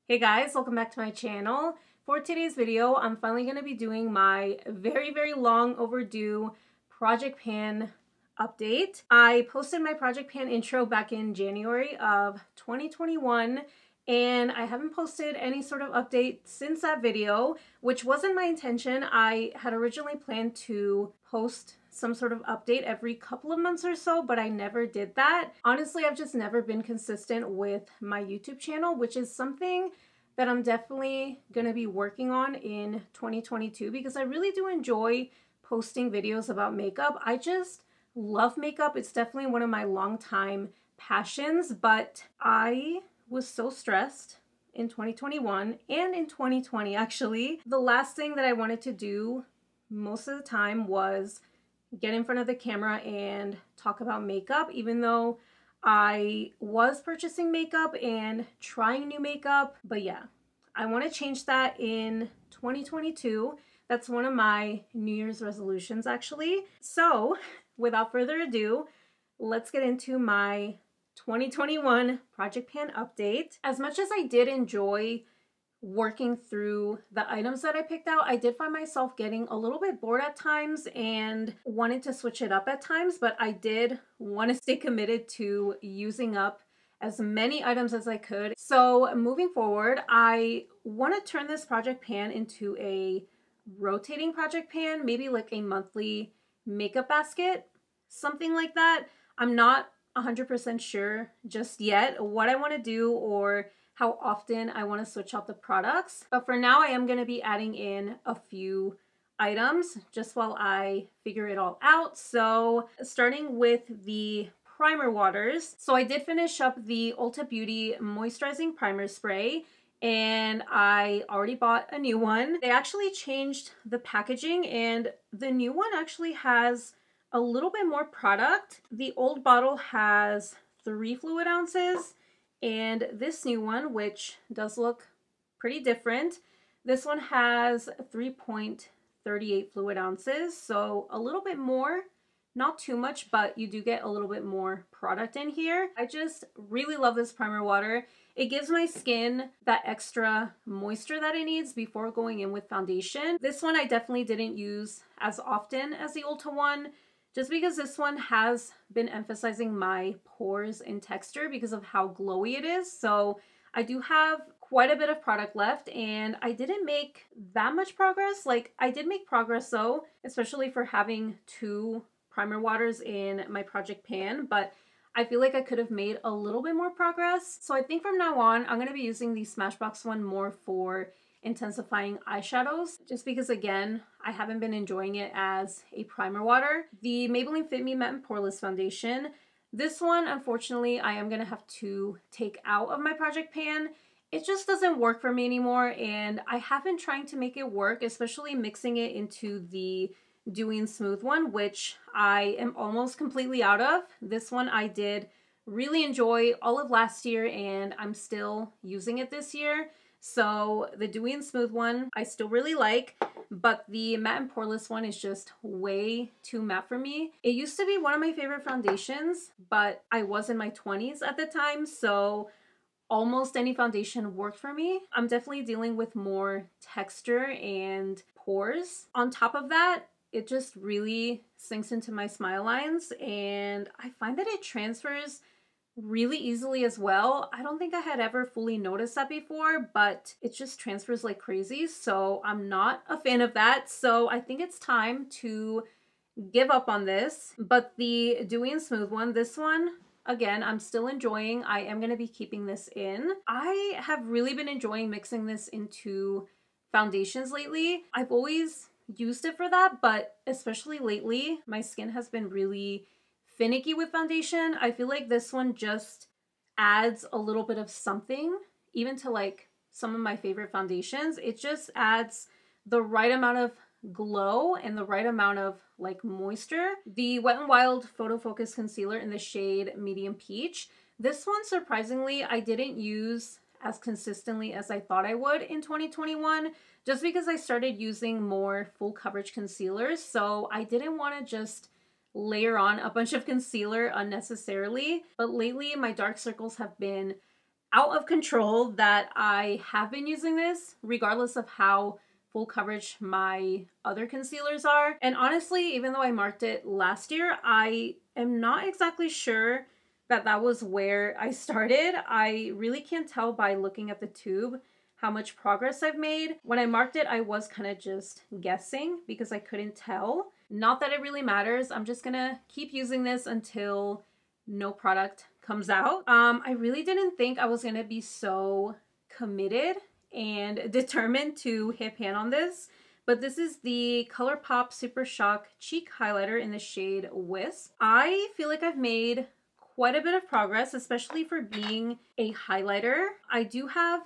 Hey guys, welcome back to my channel. For today's video, I'm finally going to be doing my very long overdue Project Pan update. I posted my Project Pan intro back in January of 2021 and I haven't posted any sort of update since that video, which wasn't my intention. I had originally planned to post some sort of update every couple of months or so, but I never did that. Honestly, I've just never been consistent with my YouTube channel, which is something that I'm definitely going to be working on in 2022 because I really do enjoy posting videos about makeup. I just love makeup. It's definitely one of my longtime passions, but I was so stressed in 2021 and in 2020 actually. The last thing that I wanted to do most of the time was get in front of the camera and talk about makeup, even though I was purchasing makeup and trying new makeup. But yeah, I want to change that in 2022. That's one of my New Year's resolutions actually. So without further ado, let's get into my 2021 Project Pan update. As much as I did enjoy working through the items that I picked out, I did find myself getting a little bit bored at times and wanted to switch it up at times, but I did want to stay committed to using up as many items as I could. So moving forward, I want to turn this Project Pan into a rotating Project Pan, maybe like a monthly makeup basket, something like that. I'm not 100% sure just yet what I want to do or how often I want to switch out the products. But for now, I am going to be adding in a few items just while I figure it all out. So starting with the primer waters. So I did finish up the Ulta Beauty Moisturizing Primer Spray and I already bought a new one. They actually changed the packaging and the new one actually has a little bit more product. The old bottle has 3 fluid ounces and this new one, which does look pretty different, this one has 3.38 fluid ounces, so a little bit more, not too much, but you do get a little bit more product in here. I just really love this primer water. It gives my skin that extra moisture that it needs before going in with foundation. This one I definitely didn't use as often as the Ulta one, just because this one has been emphasizing my pores and texture because of how glowy it is. So I do have quite a bit of product left and I didn't make that much progress. Like I did make progress though, especially for having 2 primer waters in my Project Pan, but I feel like I could have made a little bit more progress. So I think from now on, I'm going to be using the Smashbox one more for intensifying eyeshadows, just because again, I haven't been enjoying it as a primer water. The Maybelline Fit Me Matte and Poreless Foundation, this one, unfortunately, I am gonna have to take out of my Project Pan. It just doesn't work for me anymore, and I have been trying to make it work, especially mixing it into the Dewy and Smooth one, which I am almost completely out of. This one I did really enjoy all of last year, and I'm still using it this year. So the Dewy and Smooth one I still really like, but the matte and poreless one is just way too matte for me. It used to be one of my favorite foundations, but I was in my 20s at the time, so almost any foundation worked for me. I'm definitely dealing with more texture and pores. On top of that, it just really sinks into my smile lines, and I find that it transfers really easily as well. I don't think I had ever fully noticed that before, but it just transfers like crazy, so I'm not a fan of that. So I think it's time to give up on this. But the Dewy and Smooth one, this one, again, I'm still enjoying. I am going to be keeping this in. I have really been enjoying mixing this into foundations lately. I've always used it for that, but especially lately, my skin has been really finicky with foundation. I feel like this one just adds a little bit of something, even to like some of my favorite foundations. It just adds the right amount of glow and the right amount of like moisture. The Wet n Wild Photo Focus Concealer in the shade Medium Peach. This one, surprisingly, I didn't use as consistently as I thought I would in 2021, just because I started using more full coverage concealers. So I didn't want to just layer on a bunch of concealer unnecessarily. But lately my dark circles have been out of control that I have been using this regardless of how full coverage my other concealers are. And honestly, even though I marked it last year, I am not exactly sure that that was where I started. I really can't tell by looking at the tube how much progress I've made. When I marked it, I was kind of just guessing because I couldn't tell. Not that it really matters. I'm just gonna keep using this until no product comes out. I really didn't think I was gonna be so committed and determined to hit pan on this, but this is the ColourPop Super Shock Cheek Highlighter in the shade Wisp. I feel like I've made quite a bit of progress, especially for being a highlighter. I do have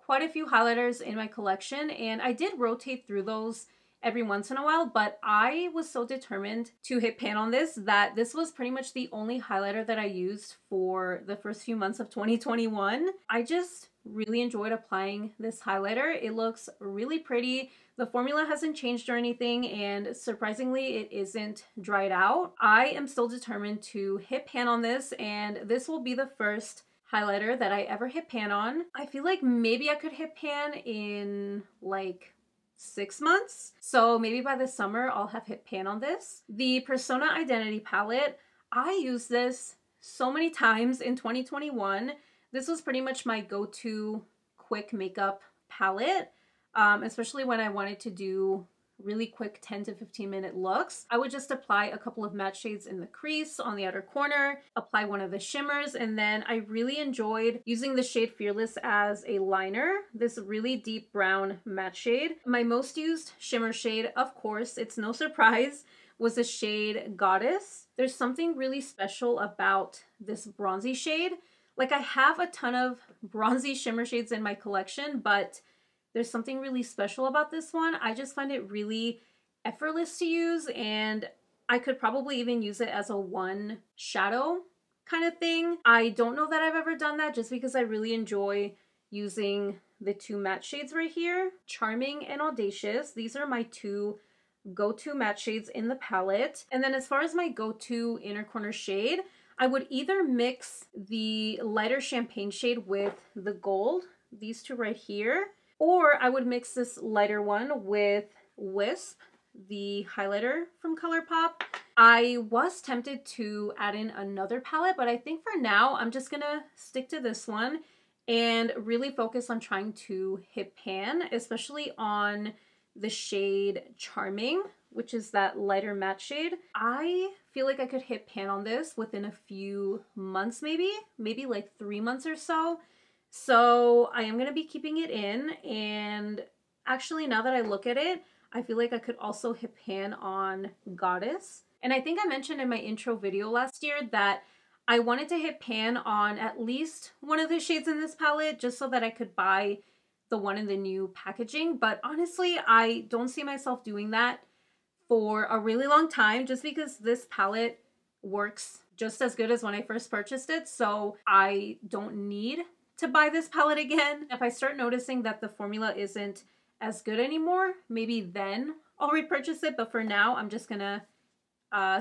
quite a few highlighters in my collection, and I did rotate through those every once in a while, but I was so determined to hit pan on this that this was pretty much the only highlighter that I used for the first few months of 2021. I just really enjoyed applying this highlighter. It looks really pretty. The formula hasn't changed or anything, and surprisingly, it isn't dried out. I am still determined to hit pan on this, and this will be the first highlighter that I ever hit pan on. I feel like maybe I could hit pan in like 6 months. So maybe by the summer, I'll have hit pan on this. The Persona Identity palette, I used this so many times in 2021. This was pretty much my go-to quick makeup palette, especially when I wanted to do really quick 10 to 15 minute looks. I would just apply a couple of matte shades in the crease on the outer corner, apply one of the shimmers, and then I really enjoyed using the shade Fearless as a liner, this really deep brown matte shade. My most used shimmer shade, of course, it's no surprise, was the shade Goddess. There's something really special about this bronzy shade. Like, I have a ton of bronzy shimmer shades in my collection, but there's something really special about this one. I just find it really effortless to use, and I could probably even use it as a one shadow kind of thing. I don't know that I've ever done that just because I really enjoy using the two matte shades right here. Charming and Audacious. These are my two go-to matte shades in the palette. And then as far as my go-to inner corner shade, I would either mix the lighter champagne shade with the gold, these two right here, or I would mix this lighter one with Wisp, the highlighter from ColourPop. I was tempted to add in another palette, but I think for now I'm just gonna stick to this one and really focus on trying to hit pan, especially on the shade Charming, which is that lighter matte shade. I feel like I could hit pan on this within a few months, maybe like 3 months or so. So I am going to be keeping it in, and actually now that I look at it, I feel like I could also hit pan on Goddess. And I think I mentioned in my intro video last year that I wanted to hit pan on at least one of the shades in this palette just so that I could buy the one in the new packaging. But honestly, I don't see myself doing that for a really long time just because this palette works just as good as when I first purchased it. So I don't need to buy this palette again. If I start noticing that the formula isn't as good anymore, maybe then I'll repurchase it, but for now I'm just gonna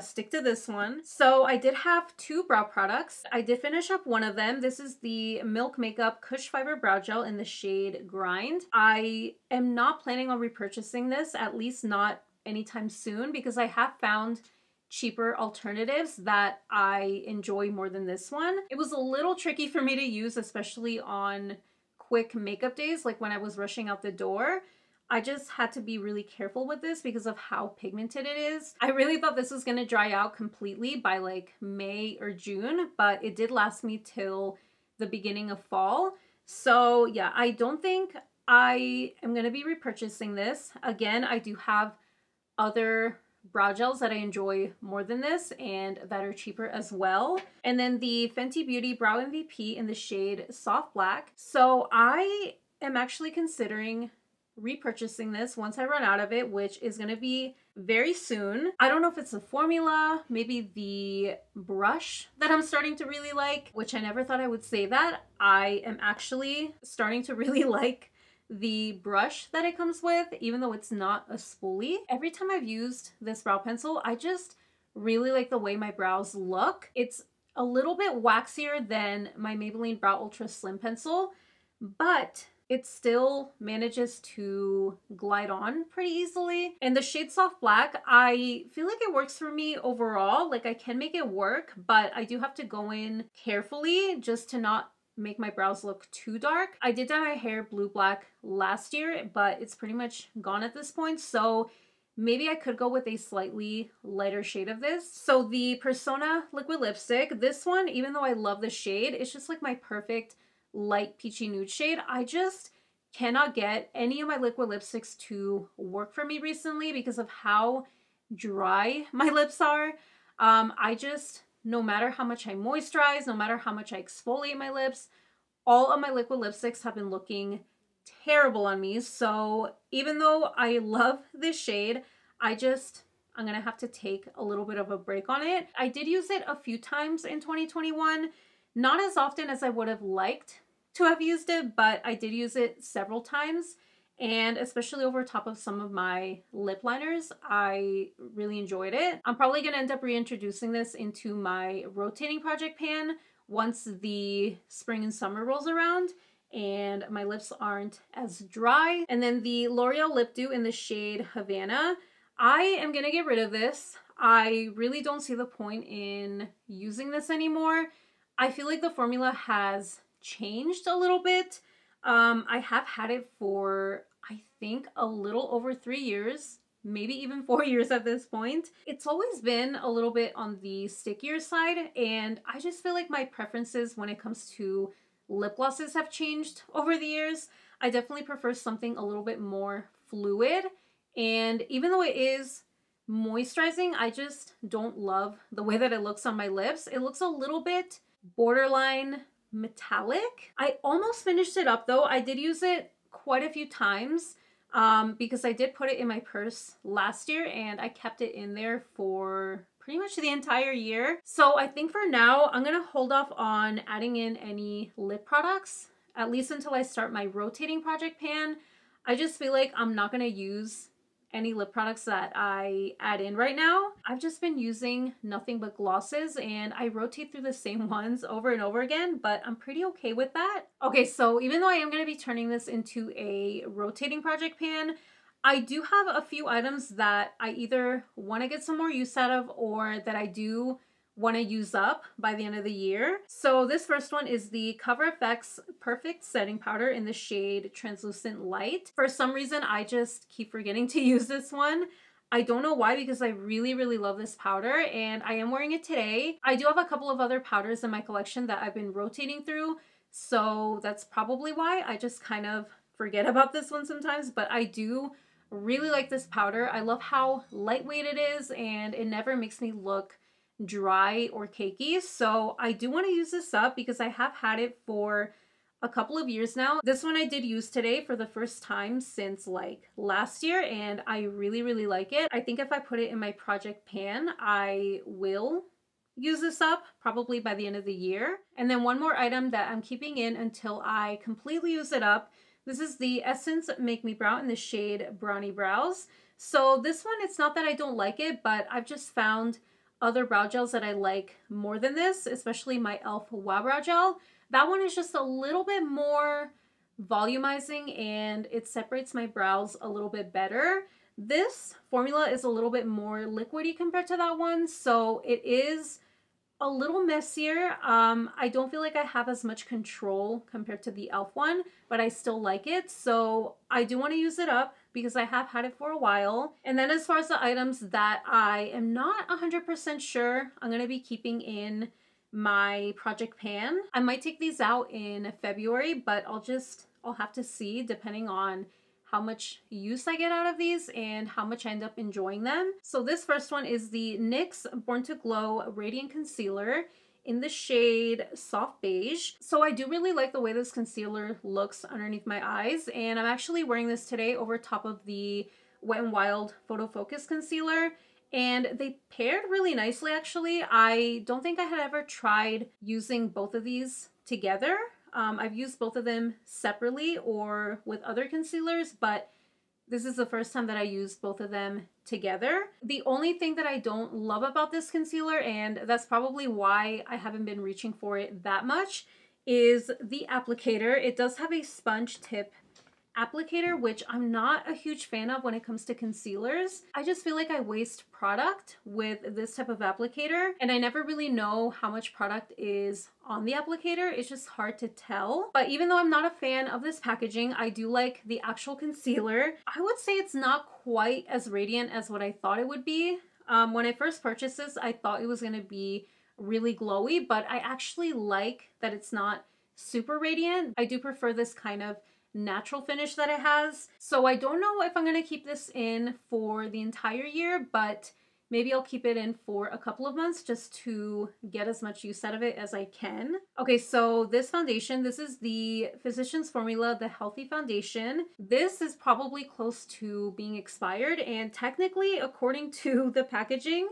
stick to this one. So I did have two brow products. I did finish up one of them. This is the Milk Makeup Cush Fiber Brow Gel in the shade Grind. I am not planning on repurchasing this, at least not anytime soon, because I have found cheaper alternatives that I enjoy more than this one. It was a little tricky for me to use, especially on quick makeup days, like when I was rushing out the door. I just had to be really careful with this because of how pigmented it is. I really thought this was going to dry out completely by like May or June, but it did last me till the beginning of fall. So yeah, I don't think I am going to be repurchasing this. Again, I do have other brow gels that I enjoy more than this and that are cheaper as well. And then the Fenty Beauty Brow MVP in the shade Soft Black. So I am actually considering repurchasing this once I run out of it, which is going to be very soon. I don't know if it's the formula, maybe the brush that I'm starting to really like, which I never thought I would say that. I am actually starting to really like the brush that it comes with, even though it's not a spoolie. Every time I've used this brow pencil, I just really like the way my brows look. It's a little bit waxier than my Maybelline Brow Ultra Slim Pencil, but it still manages to glide on pretty easily. And the shade Soft Black, I feel like it works for me overall. Like I can make it work, but I do have to go in carefully just to not make my brows look too dark. I did dye my hair blue black last year, but it's pretty much gone at this point. So maybe I could go with a slightly lighter shade of this. So the Persona liquid lipstick, this one, even though I love the shade, it's just like my perfect light peachy nude shade. I just cannot get any of my liquid lipsticks to work for me recently because of how dry my lips are. No matter how much I moisturize, no matter how much I exfoliate my lips, all of my liquid lipsticks have been looking terrible on me. So even though I love this shade, I'm gonna have to take a little bit of a break on it. I did use it a few times in 2021, not as often as I would have liked to have used it, but I did use it several times. And especially over top of some of my lip liners, I really enjoyed it. I'm probably gonna end up reintroducing this into my rotating project pan once the spring and summer rolls around and my lips aren't as dry. And then the L'Oreal Lip Dew in the shade Havana, I am gonna get rid of this. I really don't see the point in using this anymore. I feel like the formula has changed a little bit. I have had it for, I think, a little over 3 years, maybe even 4 years at this point. It's always been a little bit on the stickier side, and I just feel like my preferences when it comes to lip glosses have changed over the years. I definitely prefer something a little bit more fluid, and even though it is moisturizing, I just don't love the way that it looks on my lips. It looks a little bit borderline metallic. I almost finished it up though. I did use it quite a few times because I did put it in my purse last year and I kept it in there for pretty much the entire year. So I think for now, I'm gonna hold off on adding in any lip products, at least until I start my rotating project pan. I just feel like I'm not gonna use any lip products that I add in right now. I've just been using nothing but glosses and I rotate through the same ones over and over again, but I'm pretty okay with that. Okay, so even though I am going to be turning this into a rotating project pan, I do have a few items that I either want to get some more use out of or that I do want to use up by the end of the year. So this first one is the Cover FX Perfect Setting Powder in the shade Translucent Light. For some reason, I just keep forgetting to use this one. I don't know why, because I really, really love this powder and I am wearing it today. I do have a couple of other powders in my collection that I've been rotating through, so that's probably why I just kind of forget about this one sometimes, but I do really like this powder. I love how lightweight it is and it never makes me look dry or cakey. So I do want to use this up because I have had it for a couple of years now. This one I did use today for the first time since like last year and I really, really like it. I think if I put it in my project pan, I will use this up probably by the end of the year. And then one more item that I'm keeping in until I completely use it up. This is the Essence Make Me Brow in the shade Brownie Brows. So this one, it's not that I don't like it, but I've just found other brow gels that I like more than this, especially my e.l.f. Wow Brow Gel. That one is just a little bit more volumizing and it separates my brows a little bit better. This formula is a little bit more liquidy compared to that one, so it is a little messier. I don't feel like I have as much control compared to the e.l.f. one, but I still like it. So I do want to use it up because I have had it for a while. And then as far as the items that I am not 100% sure I'm going to be keeping in my project pan, I might take these out in February, but I'll have to see depending on how much use I get out of these and how much I end up enjoying them. So this first one is the NYX Born to Glow Radiant Concealer in the shade Soft Beige. So I do really like the way this concealer looks underneath my eyes, and I'm actually wearing this today over top of the Wet n Wild Photo Focus Concealer, and they paired really nicely actually. I don't think I had ever tried using both of these together. I've used both of them separately or with other concealers, but This is the first time that I used both of them together. The only thing that I don't love about this concealer, and that's probably why I haven't been reaching for it that much, is the applicator. It does have a sponge tip applicator, which I'm not a huge fan of when it comes to concealers. I just feel like I waste product with this type of applicator, and I never really know how much product is on the applicator. It's just hard to tell. But even though I'm not a fan of this packaging, I do like the actual concealer. I would say it's not quite as radiant as what I thought it would be. When I first purchased this, I thought it was going to be really glowy, but I actually like that it's not super radiant. I do prefer this kind of natural finish that it has. So I don't know if I'm going to keep this in for the entire year, but maybe I'll keep it in for a couple of months just to get as much use out of it as I can. Okay, so this foundation, this is the Physicians Formula, the Healthy Foundation. This is probably close to being expired, and technically, according to the packaging,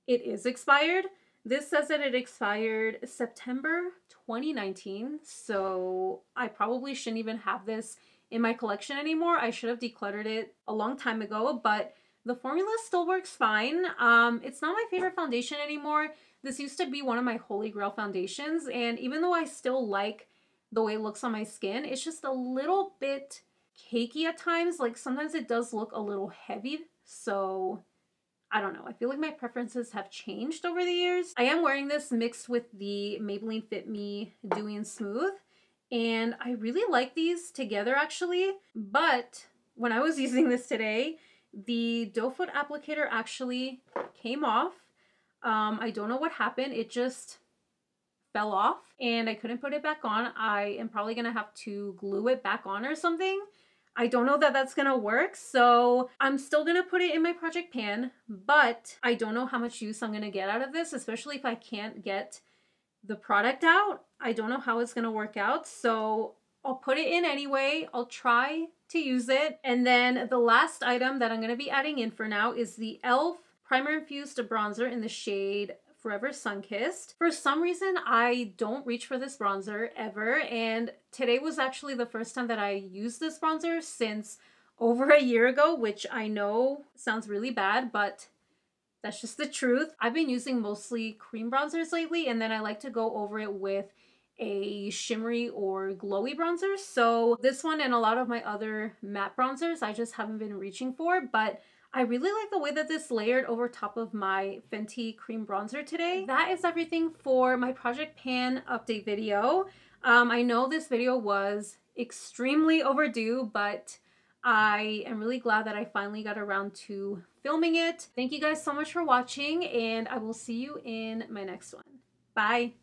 it is expired. This says that it expired September 2019, so I probably shouldn't even have this in my collection anymore. I should have decluttered it a long time ago, but the formula still works fine. It's not my favorite foundation anymore. This used to be one of my holy grail foundations, and even though I still like the way it looks on my skin, it's just a little bit cakey at times. Like sometimes it does look a little heavy, so I don't know. I feel like my preferences have changed over the years. I am wearing this mixed with the Maybelline Fit Me Dewy and Smooth, and I really like these together actually. But when I was using this today, the doe foot applicator actually came off. I don't know what happened. It just fell off and I couldn't put it back on. I am probably gonna have to glue it back on or something. I don't know that that's gonna work, so I'm still gonna put it in my project pan, but I don't know how much use I'm gonna get out of this, especially if I can't get the product out. I don't know how it's gonna work out, so I'll put it in anyway. I'll try to use it. And then the last item that I'm gonna be adding in for now is the e.l.f. Primer Infused Bronzer in the shade Forever Sunkissed. For some reason, I don't reach for this bronzer ever, and today was actually the first time that I used this bronzer since over a year ago, which I know sounds really bad, but that's just the truth. I've been using mostly cream bronzers lately, and then I like to go over it with a shimmery or glowy bronzer. So this one and a lot of my other matte bronzers, I just haven't been reaching for, but I really like the way that this layered over top of my Fenty cream bronzer today. That is everything for my Project Pan update video. I know this video was extremely overdue, but I am really glad that I finally got around to filming it. Thank you guys so much for watching, and I will see you in my next one. Bye!